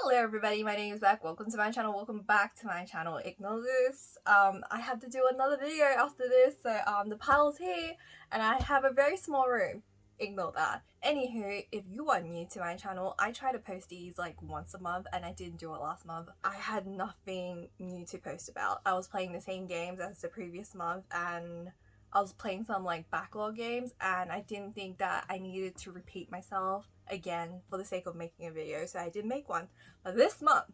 Hello everybody, my name is Beck. Welcome to my channel. Welcome back to my channel. Ignore this. I have to do another video after this, so the pile's here and I have a very small room. Ignore that. Anywho, if you are new to my channel, I try to post these like once a month and I didn't do it last month. I had nothing new to post about. I was playing the same games as the previous month and I was playing some like backlog games and I didn't think that I needed to repeat myself again for the sake of making a video, so I did make one. But this month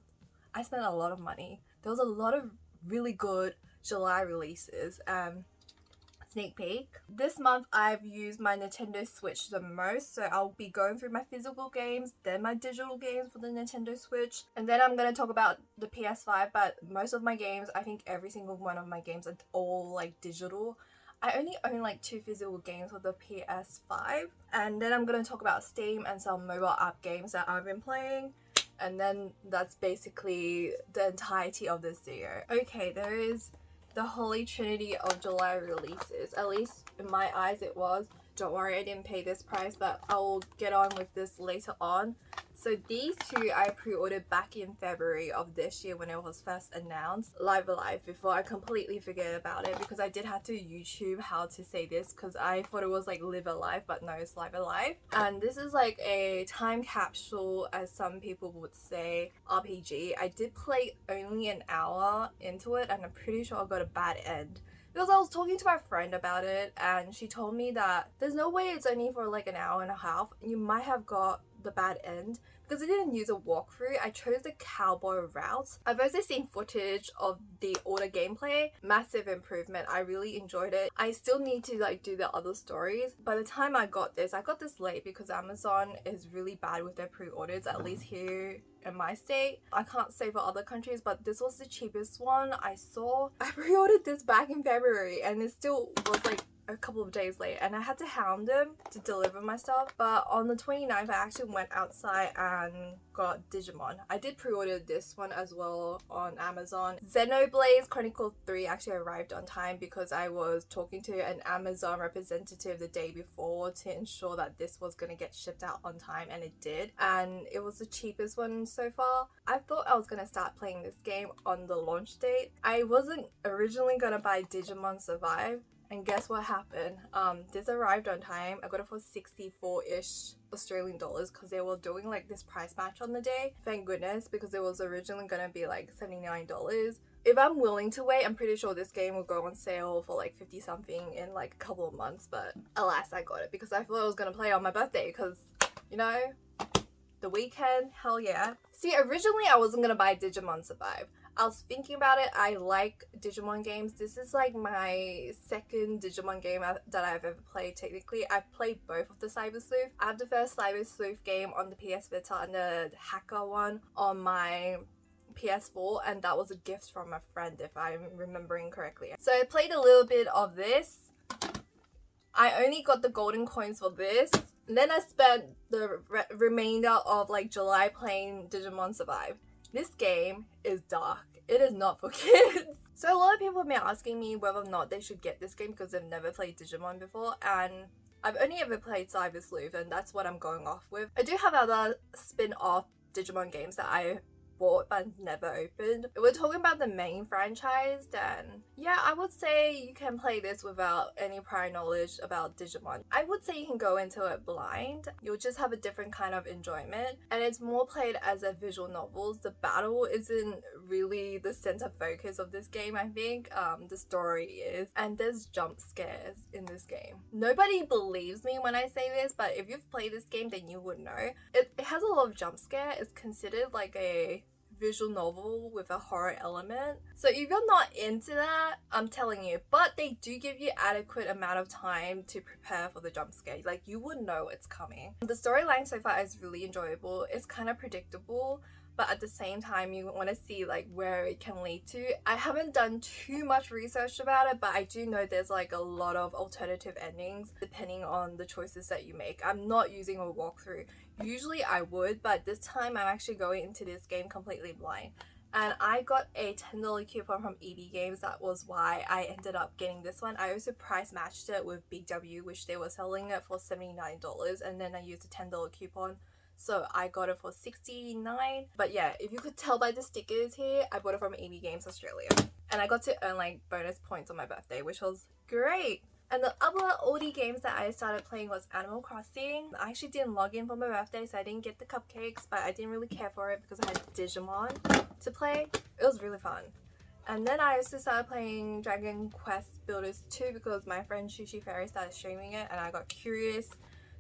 I spent a lot of money. There was a lot of really good July releases. Sneak peek. This month I've used my Nintendo Switch the most, so I'll be going through my physical games, then my digital games for the Nintendo Switch, and then I'm gonna talk about the PS5. But most of my games, I think every single one of my games are all like digital. I only own like 2 physical games for the PS5, and then I'm gonna talk about Steam and some mobile app games that I've been playing, and then that's basically the entirety of this video. Okay, there is the holy trinity of July releases, at least in my eyes it was. Don't worry, I didn't pay this price, but I will get on with this later on. So these two I pre-ordered back in February of this year when it was first announced. Live Alive, before I completely forget about it, because I did have to YouTube how to say this because I thought it was like Live Alive, but no, it's Live Alive. And this is like a time capsule, as some people would say, RPG. I did play only an hour into it and I'm pretty sure I got a bad end. Because I was talking to my friend about it and she told me that there's no way it's only for like an hour and a half. You might have got the bad end because I didn't use a walkthrough. I chose the cowboy route. I've also seen footage of the older gameplay. Massive improvement. I really enjoyed it. I still need to like do the other stories. By the time I got this late because Amazon is really bad with their pre-orders, at least here in my state. I can't say for other countries, but this was the cheapest one I saw. I pre-ordered this back in February and it still was like a couple of days late and I had to hound them to deliver my stuff. But on the 29th I actually went outside and got Digimon. I did pre-order this one as well on Amazon. Xenoblade Chronicles 3 actually arrived on time because I was talking to an Amazon representative the day before to ensure that this was going to get shipped out on time, and it did, and it was the cheapest one so far. I thought I was going to start playing this game on the launch date. I wasn't originally going to buy Digimon Survive, and guess what happened? This arrived on time. I got it for 64-ish Australian dollars because they were doing like this price match on the day. Thank goodness, because it was originally gonna be like $79. If I'm willing to wait, I'm pretty sure this game will go on sale for like 50 something in like a couple of months, but alas, I got it because I thought I was gonna play on my birthday because, you know, the weekend, hell yeah. See, originally I wasn't gonna buy Digimon Survive. I was thinking about it. I like Digimon games. This is like my second Digimon game that I've ever played technically. I've played both of the Cyber Sleuth. I have the first Cyber Sleuth game on the PS Vita and the hacker one on my PS4, and that was a gift from a friend if I'm remembering correctly. So I played a little bit of this. I only got the golden coins for this. And then I spent the remainder of like July playing Digimon Survive. This game is dark. It is not for kids. So a lot of people have been asking me whether or not they should get this game because they've never played Digimon before, and I've only ever played Cyber Sleuth and that's what I'm going off with. I do have other spin-off Digimon games that I bought but never opened. If we're talking about the main franchise, then yeah, I would say you can play this without any prior knowledge about Digimon. I would say you can go into it blind. You'll just have a different kind of enjoyment, and it's more played as a visual novel. The battle isn't really the center focus of this game, I think. The story is, and there's jump scares in this game. Nobody believes me when I say this, but if you've played this game then you would know. It has a lot of jump scare. It's considered like a visual novel with a horror element, so if you're not into that, I'm telling you, but they do give you adequate amount of time to prepare for the jump scare. Like, you would know it's coming. The storyline so far is really enjoyable. It's kind of predictable, but at the same time you want to see like where it can lead to. I haven't done too much research about it, but I do know there's like a lot of alternative endings depending on the choices that you make. I'm not using a walkthrough. Usually I would, but this time I'm actually going into this game completely blind. And I got a $10 coupon from EB Games. That was why I ended up getting this one. I also price matched it with Big W, which they were selling it for $79, and then I used a $10 coupon so I got it for $69. But yeah, if you could tell by the stickers here, I bought it from EB Games Australia, and I got to earn like bonus points on my birthday, which was great. And the other oldie games that I started playing was Animal Crossing. I actually didn't log in for my birthday, so I didn't get the cupcakes, but I didn't really care for it because I had Digimon to play. It was really fun. And then I also started playing Dragon Quest Builders 2 because my friend Sushi Fairy started streaming it and I got curious.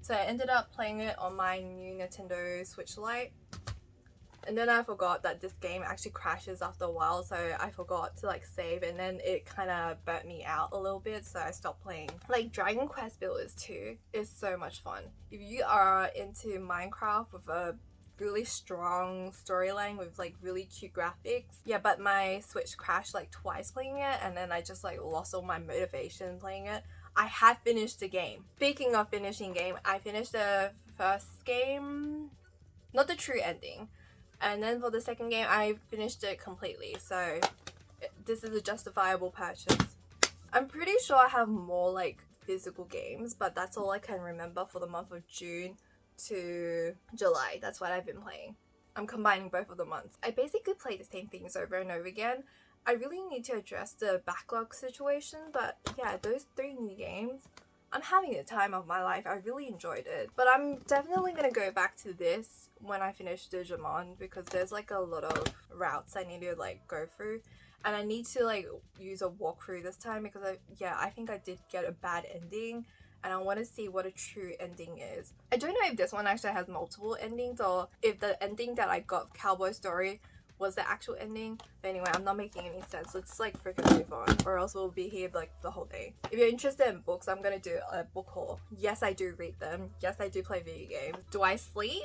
So I ended up playing it on my new Nintendo Switch Lite. And then I forgot that this game actually crashes after a while, so I forgot to like save, and then it kind of burnt me out a little bit, so I stopped playing. Like Dragon Quest Builders 2 is so much fun. If you are into Minecraft with a really strong storyline with like really cute graphics, yeah, but my Switch crashed like twice playing it, and then I just like lost all my motivation playing it. I have finished the game. Speaking of finishing game, I finished the first game, not the true ending, and then for the second game I finished it completely, so this is a justifiable purchase. I'm pretty sure I have more like physical games, but that's all I can remember for the month of June to July. That's what I've been playing. I'm combining both of the months. I basically play the same things over and over again. I really need to address the backlog situation, but yeah, those 3 new games, I'm having the time of my life. I really enjoyed it. But I'm definitely gonna go back to this when I finish Digimon, because there's like a lot of routes I need to like go through, and I need to like use a walkthrough this time because I think I did get a bad ending, and I want to see what a true ending is. I don't know if this one actually has multiple endings or if the ending that I got, Cowboy Story, was the actual ending. But anyway, I'm not making any sense. Let's like freaking move on, or else we'll be here like the whole day. If you're interested in books, I'm gonna do a book haul. Yes, I do read them. Yes, I do play video games. Do I sleep?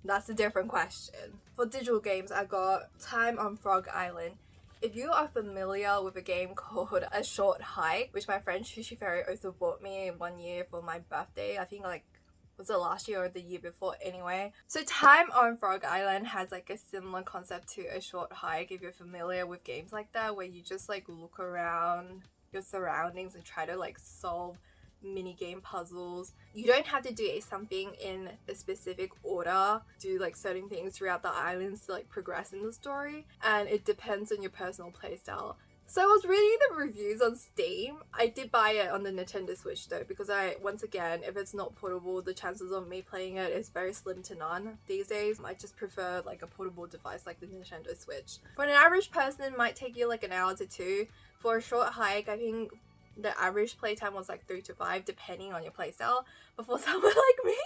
That's a different question. For digital games, I got Time on Frog Island. If you are familiar with a game called A Short Hike, which my friend Sushi Fairy also bought me 1 year for my birthday, I think like, was it last year or the year before anyway? So Time on Frog Island has like a similar concept to A Short Hike, if you're familiar with games like that, where you just like look around your surroundings and try to like solve mini game puzzles. You don't have to do something in a specific order, do like certain things throughout the islands to like progress in the story, and it depends on your personal playstyle. So I was reading the reviews on Steam. I did buy it on the Nintendo Switch though, because once again, if it's not portable, the chances of me playing it is very slim to none these days. I just prefer like a portable device like the Nintendo Switch. For an average person, it might take you like an hour to 2. For A Short Hike, I think the average playtime was like 3 to 5 depending on your playstyle. But for someone like me,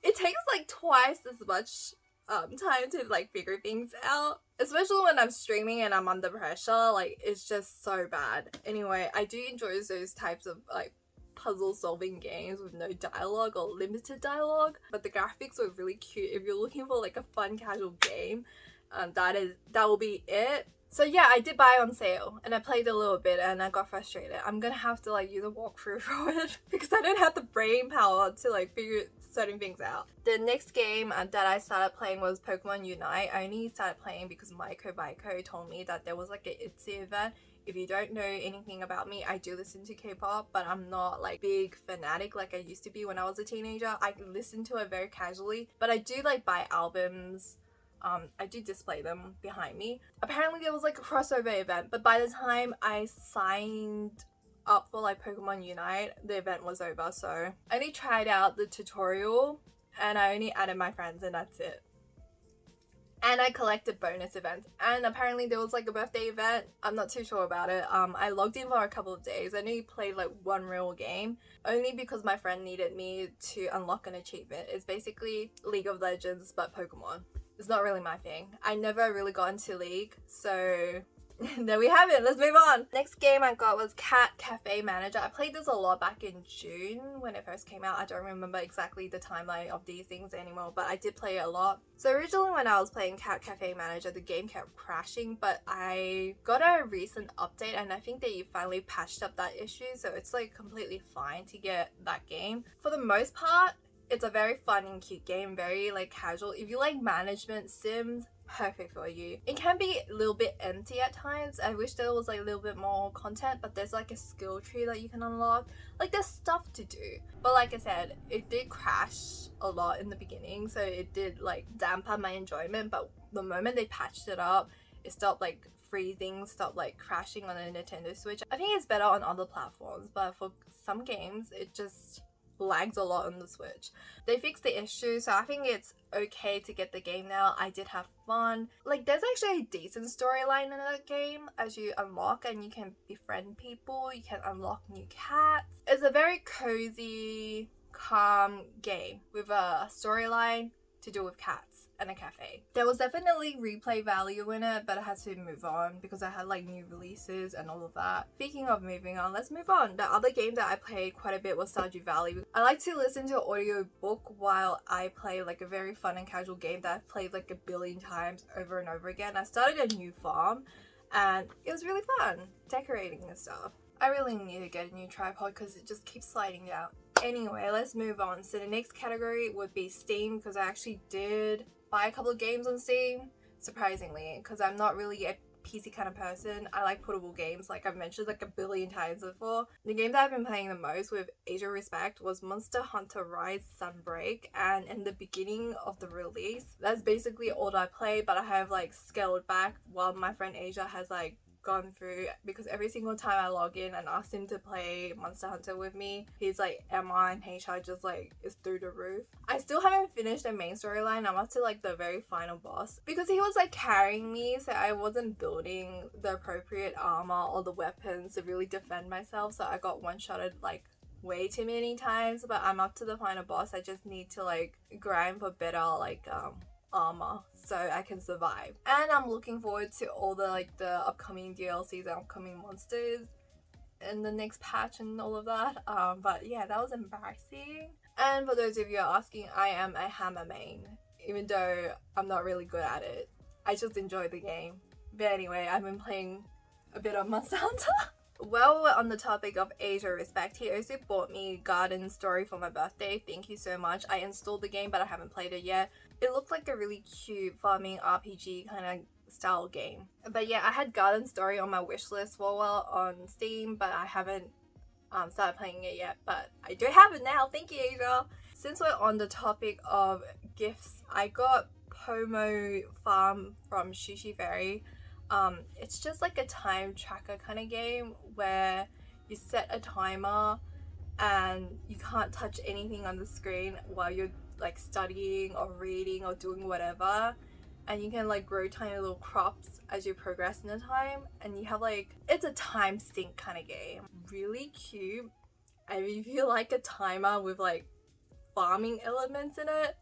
it takes like twice as much time to like figure things out, especially when I'm streaming and I'm under pressure. Like, it's just so bad. Anyway, I do enjoy those types of like puzzle solving games with no dialogue or limited dialogue, but the graphics were really cute. If you're looking for like a fun casual game, that will be it. So yeah, I did buy on sale and I played a little bit and I got frustrated. I'm gonna have to like use a walkthrough for it because I don't have the brain power to like figure certain things out. The next game that I started playing was Pokemon Unite. I only started playing because Maiko told me that there was like an Etsy event. If you don't know anything about me, I do listen to K-pop, but I'm not like big fanatic like I used to be when I was a teenager. I listen to it very casually, but I do like buy albums. I do display them behind me. Apparently there was like a crossover event, but by the time I signed up for like Pokemon Unite, the event was over. So I only tried out the tutorial and I only added my friends and that's it. And I collected bonus events, and apparently there was like a birthday event. I'm not too sure about it. I logged in for a couple of days. I only played like one real game, only because my friend needed me to unlock an achievement. It's basically League of Legends but Pokemon. It's not really my thing. I never really got into League, so there we have it. Let's move on. Next game I got was Cat Cafe Manager. I played this a lot back in June when it first came out. I don't remember exactly the timeline of these things anymore, but I did play it a lot. So originally when I was playing Cat Cafe Manager, the game kept crashing, but I got a recent update and I think they finally patched up that issue, so it's like completely fine to get that game. For the most part, It's a very fun and cute game, very like casual. If you like management sims, perfect for you. It can be a little bit empty at times. I wish there was like a little bit more content, but there's like a skill tree that you can unlock. Like there's stuff to do. But like I said, it did crash a lot in the beginning, so it did like dampen my enjoyment. But the moment they patched it up, it stopped like freezing, stopped like crashing on a Nintendo Switch. I think it's better on other platforms, but for some games it just lags a lot on the Switch. They fixed the issue, so I think it's okay to get the game now. I did have fun. Like there's actually a decent storyline in that game as you unlock, and you can befriend people, you can unlock new cats. It's a very cozy, calm game with a storyline to do with cats and a cafe. There was definitely replay value in it, but I had to move on because I had like new releases and all of that. Speaking of moving on, let's move on. The other game that I played quite a bit was Stardew Valley. I like to listen to an audio book while I play like a very fun and casual game that I've played like a billion times over and over again. I started a new farm and it was really fun decorating and stuff. I really need to get a new tripod because it just keeps sliding down. Anyway, let's move on. So the next category would be Steam, because I actually did buy a couple of games on Steam, surprisingly, because I'm not really a PC kind of person. I like portable games, like I've mentioned like a billion times before. The game that I've been playing the most with Asia Respect was Monster Hunter Rise Sunbreak, and in the beginning of the release, that's basically all I play, but I have like scaled back while my friend Asia has like gone through, because every single time I log in and ask him to play Monster Hunter with me, he's like MR and HR just like is through the roof. I still haven't finished the main storyline. I'm up to like the very final boss because he was like carrying me, so I wasn't building the appropriate armor or the weapons to really defend myself, so I got one-shotted like way too many times. But I'm up to the final boss. I just need to like grind for better like armor so I can survive, and I'm looking forward to all the like the upcoming DLCs and upcoming monsters in the next patch and all of that. But yeah, that was embarrassing. And for those of you asking, I am a hammer main, even though I'm not really good at it. I just enjoy the game. But anyway, I've been playing a bit of Monster Hunter. While we're on the topic of Asia Respect, he also bought me Garden Story for my birthday. Thank you so much. I installed the game, but I haven't played it yet. It looked like a really cute farming RPG kind of style game. But yeah, I had Garden Story on my wish list for a while on Steam, but I haven't started playing it yet. But I do have it now. Thank you, Asia. Since we're on the topic of gifts, I got Pomo Farm from Sushi Fairy. It's just like a time tracker kind of game where you set a timer and you can't touch anything on the screen while you're like studying or reading or doing whatever, and you can like grow tiny little crops as you progress in the time, and you have like, it's a time sync kind of game. Really cute. And if you like a timer with like farming elements in it,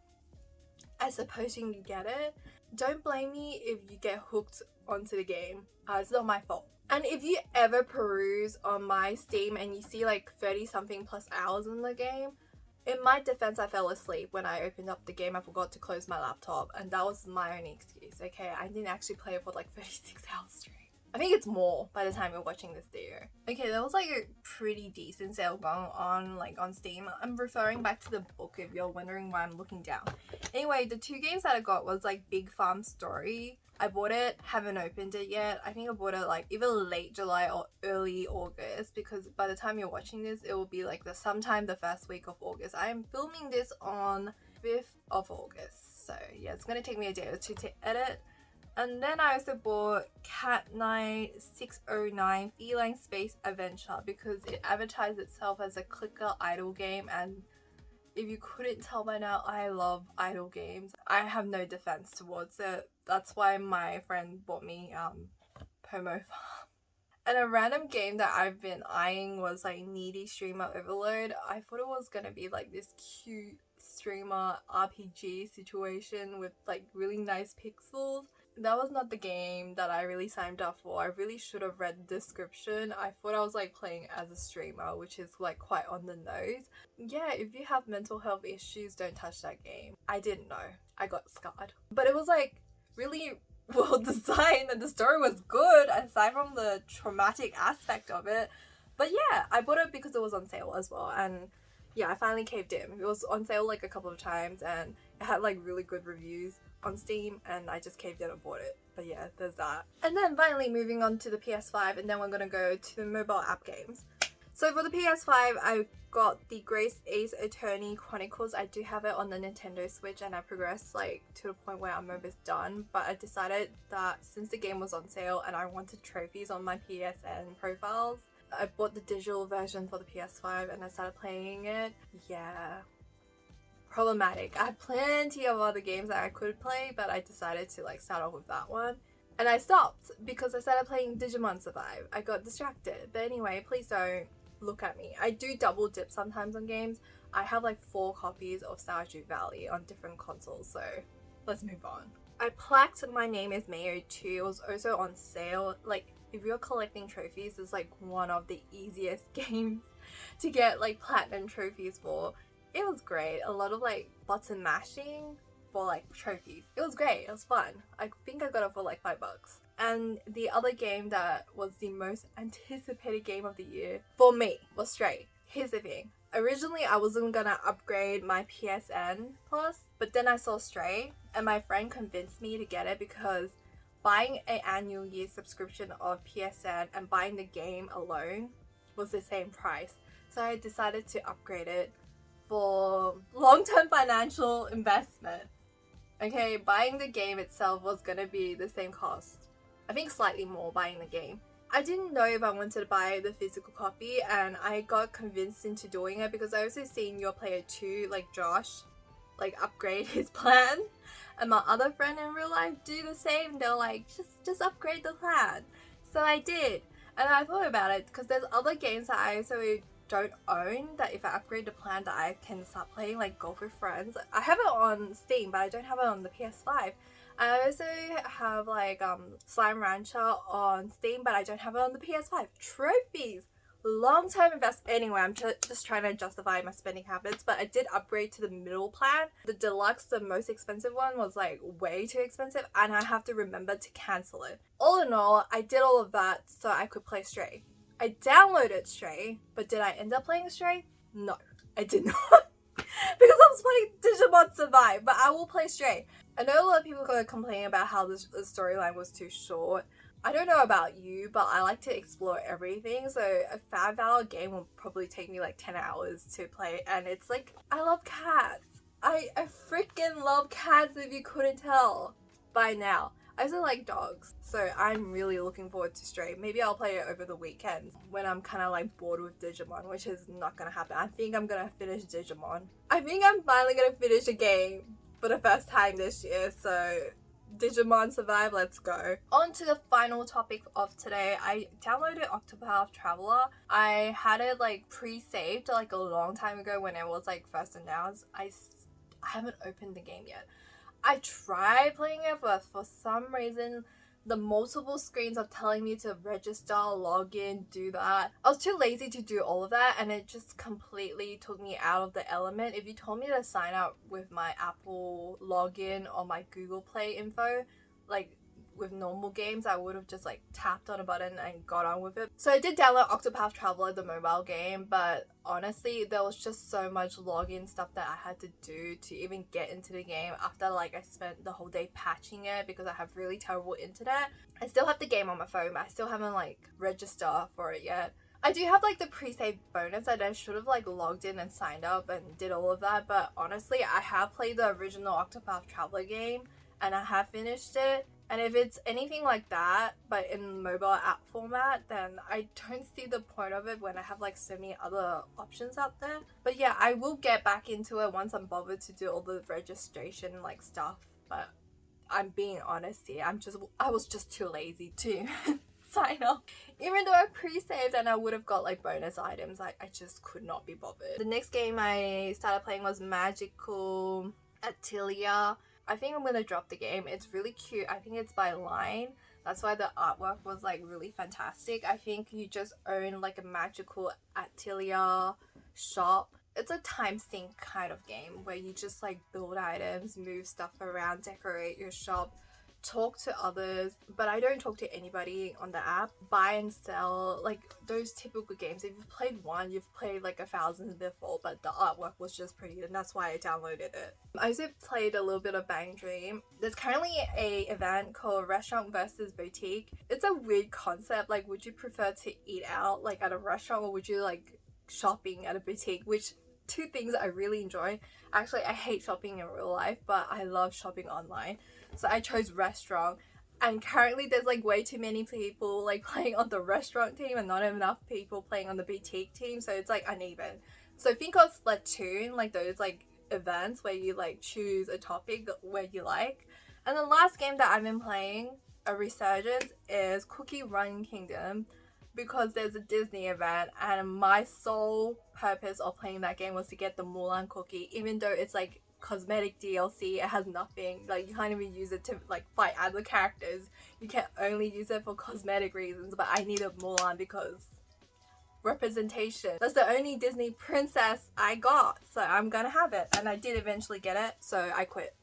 I suppose you can get it. Don't blame me if you get hooked onto the game. It's not my fault. And if you ever peruse on my Steam and you see like 30 something plus hours in the game, in my defense, I fell asleep when I opened up the game. I forgot to close my laptop, and that was my only excuse. Okay, I didn't actually play it for like 36 hours straight. I think it's more by the time you're watching this video. Okay, there was like a pretty decent sale going on like on Steam. I'm referring back to the book if you're wondering why I'm looking down. Anyway, the two games that I got was like Big Farm Story. I bought it, haven't opened it yet. I think I bought it like either late July or early August, because by the time you're watching this, it will be like sometime the first week of August. I am filming this on 5th of August. So yeah, it's gonna take me a day or two to edit. And then I also bought Cat Night 609 Feline Space Adventure because it advertised itself as a clicker idle game, and if you couldn't tell by now, I love idle games. I have no defense towards it. That's why my friend bought me Pomo Farm. And a random game that I've been eyeing was like Needy Streamer Overload. I thought it was gonna be like this cute streamer RPG situation with like really nice pixels. That was not the game that I really signed up for. I really should have read the description. I thought I was like playing as a streamer, which is like quite on the nose. Yeah, if you have mental health issues, don't touch that game. I didn't know. I got scarred. But it was like really well designed and the story was good aside from the traumatic aspect of it. But yeah, I bought it because it was on sale as well. And yeah, I finally caved in. It was on sale like a couple of times and it had like really good reviews on Steam, and I just caved in and bought it. But yeah, there's that. And then finally moving on to the PS5, and then we're gonna go to the mobile app games. So for the PS5, I got the Grace Ace Attorney Chronicles. I do have it on the Nintendo Switch, and I progressed like to the point where I'm almost done. But I decided that since the game was on sale and I wanted trophies on my PSN profiles, I bought the digital version for the PS5 and I started playing it. Yeah, problematic. I had plenty of other games that I could play, but I decided to like start off with that one. And I stopped because I started playing Digimon Survive. I got distracted. But anyway, please don't look at me. I do double dip sometimes on games. I have like 4 copies of Stardew Valley on different consoles, so let's move on. I plaqued My Name is Mayo 2. It was also on sale. Like, if you're collecting trophies, it's like one of the easiest games to get like platinum trophies for. It was great. A lot of like button mashing for like trophies. It was great. It was fun. I think I got it for like $5. And the other game that was the most anticipated game of the year for me was Stray. Here's the thing. Originally, I wasn't gonna upgrade my PSN Plus, but then I saw Stray and my friend convinced me to get it because buying an annual year subscription of PSN and buying the game alone was the same price. So I decided to upgrade it for long-term financial investment. Okay, buying the game itself was gonna be the same cost. I think slightly more buying the game. I didn't know if I wanted to buy the physical copy, and I got convinced into doing it because I also seen your player 2, like Josh, like upgrade his plan, and my other friend in real life do the same. They're like, just upgrade the plan. So I did, and I thought about it because there's other games that I also don't own that if I upgrade the plan that I can start playing, like Golf with Friends. I have it on Steam, but I don't have it on the PS5. I also have like Slime Rancher on Steam, but I don't have it on the PS5. Trophies! Long-term investment. Anyway, I'm just trying to justify my spending habits, but I did upgrade to the middle plan. The deluxe, the most expensive one, was like way too expensive, and I have to remember to cancel it. All in all, I did all of that so I could play Stray. I downloaded Stray, but did I end up playing Stray? No, I did not. Because I was playing Digimon Survive, but I will play Stray. I know a lot of people are going to complain about how the storyline was too short. I don't know about you, but I like to explore everything, so a $5 game will probably take me like 10 hours to play, and it's like, I love cats. I freaking love cats, if you couldn't tell by now. I also like dogs, so I'm really looking forward to Stray. Maybe I'll play it over the weekend when I'm kind of like bored with Digimon, which is not gonna happen. I think I'm gonna finish Digimon. I think I'm finally gonna finish a game for the first time this year, so Digimon Survive, let's go. On to the final topic of today. I downloaded Octopath Traveler. I had it like pre-saved like a long time ago when it was like first announced. I haven't opened the game yet. I tried playing it, but for some reason the multiple screens are telling me to register, log in, do that. I was too lazy to do all of that, and it just completely took me out of the element. If you told me to sign up with my Apple login or my Google Play info, like with normal games, I would have just like tapped on a button and got on with it. So I did download Octopath Traveler, the mobile game, but honestly there was just so much login stuff that I had to do to even get into the game after like I spent the whole day patching it because I have really terrible internet. I still have the game on my phone, but I still haven't like registered for it yet. I do have like the pre-save bonus that I should have like logged in and signed up and did all of that, but honestly I have played the original Octopath Traveler game and I have finished it. And if it's anything like that, but in mobile app format, then I don't see the point of it when I have like so many other options out there. But yeah, I will get back into it once I'm bothered to do all the registration like stuff. But I'm being honest here, I was just too lazy to sign up. Even though I pre-saved and I would have got like bonus items, I just could not be bothered. The next game I started playing was Magical Atelier. I think I'm gonna drop the game. It's really cute. I think it's by Line. That's why the artwork was like really fantastic. I think you just own like a magical atelier shop. It's a time sink kind of game where you just like build items, move stuff around, decorate your shop, talk to others, but I don't talk to anybody on the app. Buy and sell, like those typical games. If you've played one, you've played like 1,000 before, but the artwork was just pretty, and that's why I downloaded it. I also played a little bit of Bang Dream. There's currently a event called Restaurant versus Boutique. It's a weird concept. Like, would you prefer to eat out like at a restaurant, or would you like shopping at a boutique? Which two things I really enjoy. Actually, I hate shopping in real life, but I love shopping online. So I chose restaurant, and currently there's like way too many people like playing on the restaurant team and not enough people playing on the boutique team, so it's like uneven. So think of Splatoon, like those like events where you like choose a topic where you like. And the last game that I've been playing, a resurgence, is Cookie Run Kingdom, because there's a Disney event, and my sole purpose of playing that game was to get the Mulan cookie, even though it's like cosmetic DLC. It has nothing, like you can't even use it to like fight other characters. You can only use it for cosmetic reasons, but I needed Mulan because representation. That's the only Disney princess I got, so I'm gonna have it, and I did eventually get it, so I quit.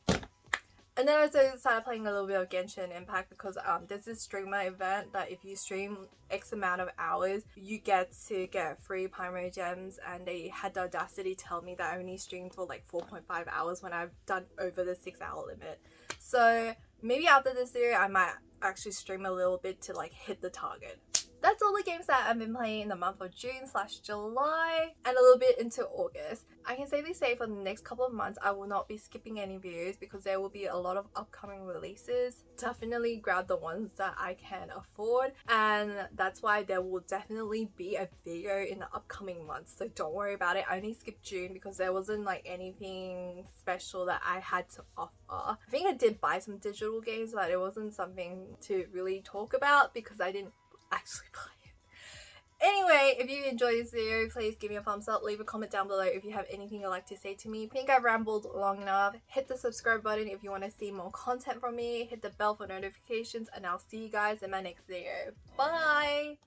And then I also started playing a little bit of Genshin Impact, because there's this streamer event that if you stream X amount of hours, you get to get free primary gems, and they had the audacity to tell me that I only streamed for like 4.5 hours when I've done over the 6-hour limit. So maybe after this year I might actually stream a little bit to like hit the target. That's all the games that I've been playing in the month of June/July and a little bit into August. I can safely say for the next couple of months I will not be skipping any videos, because there will be a lot of upcoming releases. Definitely grab the ones that I can afford, and that's why there will definitely be a video in the upcoming months, so don't worry about it. I only skipped June because there wasn't like anything special that I had to offer. I think I did buy some digital games, but it wasn't something to really talk about because I didn't actually play it. Anyway, if you enjoyed this video, please give me a thumbs up, leave a comment down below if you have anything you'd like to say to me. I think I've rambled long enough. Hit the subscribe button if you want to see more content from me. Hit the bell for notifications, and I'll see you guys in my next video. Bye!